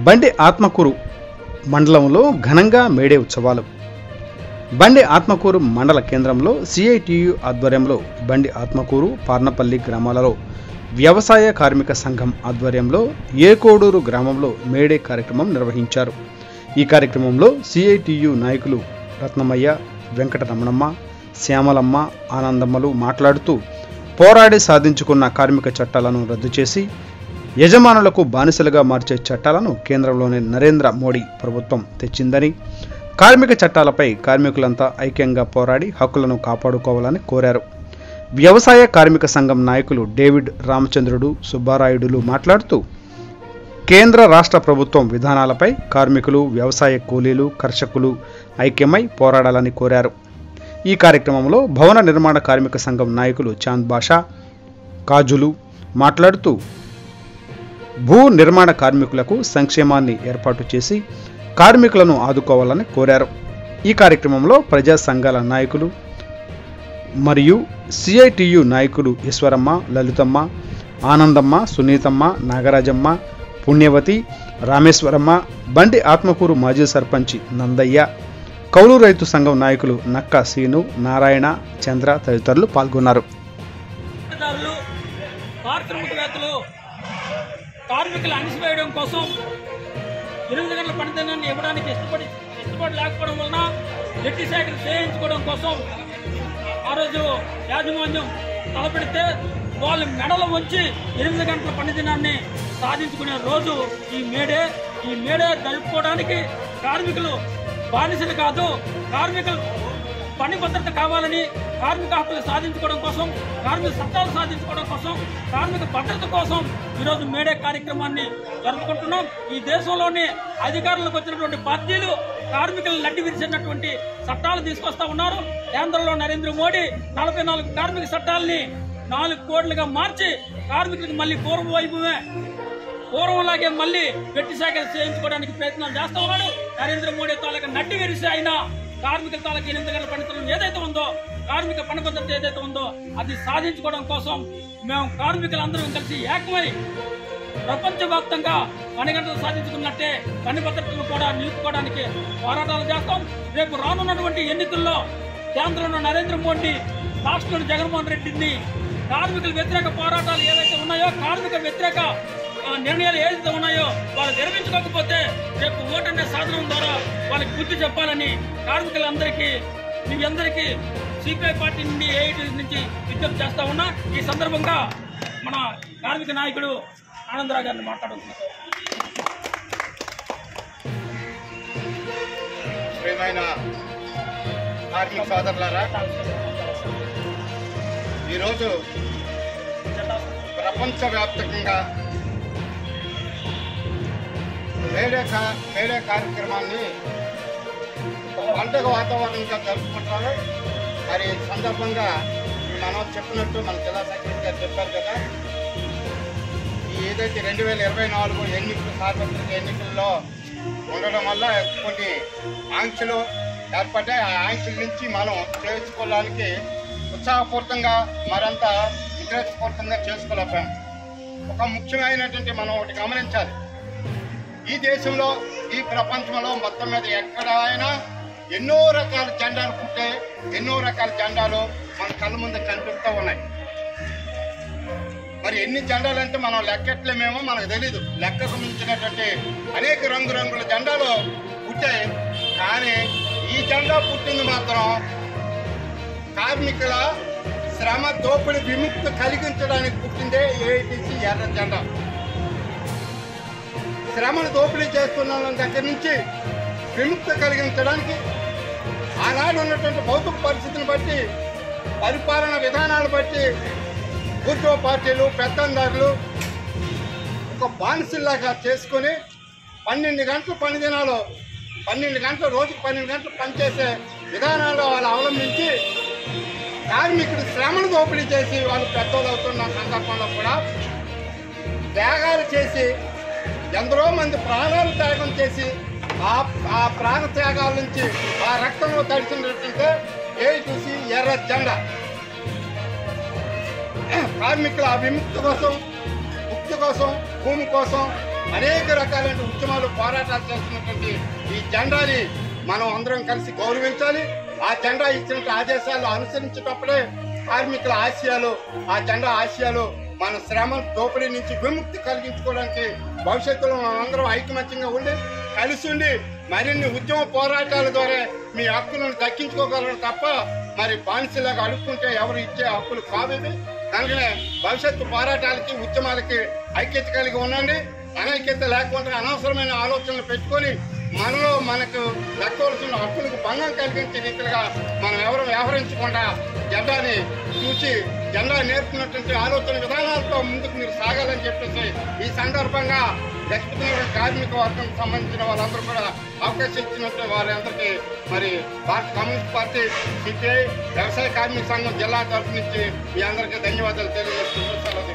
బండి ఆత్మకూరు మండలంలో ఘనంగా మేడే ఉత్సవాలు. బండి ఆత్మకూరు మండల కేంద్రంలో సిఐటియు ఆధ్వర్యంలో బండి ఆత్మకూరు, పార్నపల్లి గ్రామాలలో వ్యవసాయ కార్మిక సంఘం ఆధ్వర్యంలో ఏకోడూరు గ్రామంలో మేడే కార్యక్రమం నిర్వహించారు. ఈ కార్యక్రమంలో సిఐటియు నాయకులు రత్నమయ్య, వెంకట రమణమ్మ, శ్యామలమ్మ, ఆనందమ్మలు మాట్లాడుతూ పోరాడి సాధించుకున్న కార్మిక చట్టాలను రద్దు చేసి యజమానులకు బానిసలుగా మార్చే చట్టాలను కేంద్రంలోని నరేంద్ర మోడీ ప్రభుత్వం తెచ్చిందని, కార్మిక చట్టాలపై కార్మికులంతా ఐక్యంగా పోరాడి హక్కులను కాపాడుకోవాలని కోరారు. వ్యవసాయ కార్మిక సంఘం నాయకులు డేవిడ్, రామచంద్రుడు, సుబ్బారాయుడులు మాట్లాడుతూ కేంద్ర రాష్ట్ర ప్రభుత్వం విధానాలపై కార్మికులు, వ్యవసాయ కూలీలు, కర్షకులు ఐక్యమై పోరాడాలని కోరారు. ఈ కార్యక్రమంలో భవన నిర్మాణ కార్మిక సంఘం నాయకులు చాంద్ బాషా, కాజులు మాట్లాడుతూ భూ నిర్మాణ కార్మికులకు సంక్షేమాన్ని ఏర్పాటు చేసి కార్మికులను ఆదుకోవాలని కోరారు. ఈ కార్యక్రమంలో ప్రజా సంఘాల నాయకులు మరియు సిఐటియు నాయకులు ఈశ్వరమ్మ, లలితమ్మ, ఆనందమ్మ, సునీతమ్మ, నాగరాజమ్మ, పుణ్యవతి, రామేశ్వరమ్మ, బండి ఆత్మకూరు మాజీ సర్పంచి నందయ్య, కౌలు రైతు సంఘం నాయకులు నక్క సీను, నారాయణ, చంద్ర తదితరులు పాల్గొన్నారు. కార్మికులు అణిసివేయడం కోసం 8 గంటల పనిదినాన్ని ఇవ్వడానికి ఇష్టపడి లేకపోవడం వలన జట్టి శాఖలు చేయించుకోవడం కోసం ఆ రోజు యాజమాన్యం తలపెడితే వాళ్ళు మెడలు వంచి 8 గంటల పనిదినాన్ని సాధించుకునే రోజు ఈ మేడే జరుపుకోవడానికి కార్మికులు బానిసలు కాదు, కార్మికులు పని భద్రత కావాలని, కార్మిక హక్కులు సాధించుకోవడం కోసం, కార్మిక చట్టాలు సాధించుకోవడం కోసం, కార్మిక భద్రత కోసం ఈరోజు మేడే కార్యక్రమాన్ని జరుపుకుంటున్నాం. ఈ దేశంలోని అధికారులకు వచ్చినటువంటి పార్టీలు కార్మికులను నడ్డి విరిచినటువంటి చట్టాలు తీసుకొస్తా ఉన్నారు. కేంద్రంలో నరేంద్ర మోడీ 44 కార్మిక చట్టాలని 4 కోట్లుగా మార్చి కార్మికులకు మళ్ళీ పూర్వంలాగే మళ్ళీ పెట్టి శాఖలు చేయించుకోవడానికి ప్రయత్నాలు చేస్తా ఉన్నాడు. నరేంద్ర మోడీ తాలూకా నడ్డి విరిసి అయినా కార్మికుల తాలూకా 8 గంటల పనితనం ఏదైతే ఉందో, కార్మిక పని పద్ధతి ఏదైతే ఉందో అది సాధించుకోవడం కోసం మేము కార్మికులందరం కలిసి ఏకమై ప్రపంచవ్యాప్తంగా 10 గంటలు సాధించుకున్నట్టే పని భద్రతను కూడా నిలుపుకోవడానికి పోరాటాలు చేస్తాం. రేపు రానున్నటువంటి ఎన్నికల్లో కేంద్రంలో నరేంద్ర మోడీ, రాష్ట్రంలో జగన్మోహన్ రెడ్డిని కార్మికుల వ్యతిరేక పోరాటాలు ఏవైతే ఉన్నాయో, కార్మిక వ్యతిరేక నిర్ణయాలు ఏదైతే ఉన్నాయో వాళ్ళు నిర్మించుకోకపోతే రేపు ఓటనే సాధనం ద్వారా వాళ్ళకి బుద్ధి చెప్పాలని కార్మికులందరికీ, మీ అందరికీ సిపిఐ పార్టీ నుండి, ఏఐటీ నుంచి విజ్ఞప్తి చేస్తా ఉన్నా. ఈ సందర్భంగా మన కార్మిక నాయకుడు ఆనందరావు గారిని మాట్లాడుతున్నారు. ప్రియమైన కార్మిక సోదరులారా, ఈరోజు ప్రపంచవ్యాప్తంగా మేడే కార్యక్రమాన్ని పండుగ వాతావరణంగా జరుపుకుంటారు. మరి ఈ సందర్భంగా మనం చెప్పినట్టు మన జిల్లా సెక్రటరీ గారు చెప్పారు కదా, ఈ ఏదైతే 2024 సార్వత్రిక ఎన్నికల్లో ఉండడం వల్ల కొన్ని ఆంక్షలు ఏర్పడ్డాయి. ఆ ఆంక్షల నుంచి మనం చేసుకోవడానికి ఉత్సాహపూర్తంగా మరింత ఉద్రేకపూర్తంగా చేసుకోలేకపోయాం. ఒక ముఖ్యమైనటువంటి మనం ఒకటి గమనించాలి, ఈ దేశంలో, ఈ ప్రపంచంలో మొత్తం మీద ఎక్కడైనా ఎన్నో రకాల జెండాలు పుట్టే, ఎన్నో రకాల జెండాలు మన కళ్ళ ముందు కనిపిస్తూ ఉన్నాయి. మరి ఎన్ని జెండాలు అంటే మనం లెక్కట్లేమేమో మనకు తెలీదు. లెక్కకు మించినటువంటి అనేక రంగురంగుల జెండాలు పుట్టాయి. కానీ ఈ జెండా పుట్టింది మాత్రం కార్మికుల శ్రమ దోపిడీ విముక్తి కలిగించడానికి పుట్టిందే ఏఐటీసీ ఎర్ర జెండా. శ్రమను దోపిడీ చేస్తున్న దగ్గర నుంచి విముక్తి కలిగించడానికి ఆనాడు ఉన్నటువంటి భౌతిక పరిస్థితిని బట్టి, పరిపాలన విధానాలు బట్టి బూర్జువా పార్టీలు, పెత్తందారులు ఒక బానిసల్లాగా చేసుకొని 12 గంటల పని దినాలు, 12 గంటలు, రోజుకు 12 గంటలు పనిచేసే విధానాలు వాళ్ళు అవలంబించి కార్మికుడు శ్రమను దోపిడీ చేసి వాళ్ళు పెద్దోళ్ళు అవుతున్న సందర్భంలో కూడా త్యాగాలు చేసి ఎందరో మంది ప్రాణాలు త్యాగం చేసి ఆ ప్రాణ త్యాగాల నుంచి ఆ రక్తంలో తడిచినట్టుంటే ఏఐటీసీ ఎర్ర జెండా కార్మికుల విముక్తి కోసం, ముక్తి కోసం, భూమి కోసం, అనేక రకాలైన ఉద్యమాలు పోరాటాలు చేస్తున్నటువంటి ఈ జెండాని మనం అందరం కలిసి గౌరవించాలి. ఆ జెండా ఇచ్చినట్టు ఆదేశాలు అనుసరించేటప్పుడే కార్మికుల ఆశయాలు, ఆ జెండా ఆశయాలు మన శ్రమ దోపిడీ నుంచి విముక్తి కలిగించుకోవడానికి భవిష్యత్తులో మనందరం ఐకమత్యంగా ఉండి కలిసి ఉండి మరిన్ని ఉద్యమ పోరాటాల ద్వారా మీ హక్కులను దక్కించుకోగలరు తప్ప మరి బానిసలాగా అడుక్కుంటే ఎవరు ఇచ్చే హక్కులు కావేవి. కనుకనే భవిష్యత్తు పోరాటాలకి ఉద్యమాలకి ఐక్యత కలిగి ఉండండి. అనైక్యత లేకుండా అనవసరమైన ఆలోచనలు పెట్టుకొని మనలో మనకు దక్కవలసిన హక్కులకు భంగం కలిగించే రీతిగా మనం ఎవరు వ్యవహరించకుండా జెండాని చూసి జెండా నేర్పుతున్నటువంటి ఆలోచన విధానాలతో ముందుకు మీరు సాగాలని చెప్పేసి ఈ సందర్భంగా గచ్చిపోతున్న కార్మిక వర్గం సంబంధించిన వాళ్ళందరూ కూడా అవకాశం ఇచ్చినట్టు వారందరికీ మరి భారత కమ్యూనిస్ట్ పార్టీ, సిపిఐ, వ్యవసాయ కార్మిక సంఘం జిల్లా తరఫు నుంచి మీ అందరికీ ధన్యవాదాలు తెలియజేస్తున్నాను.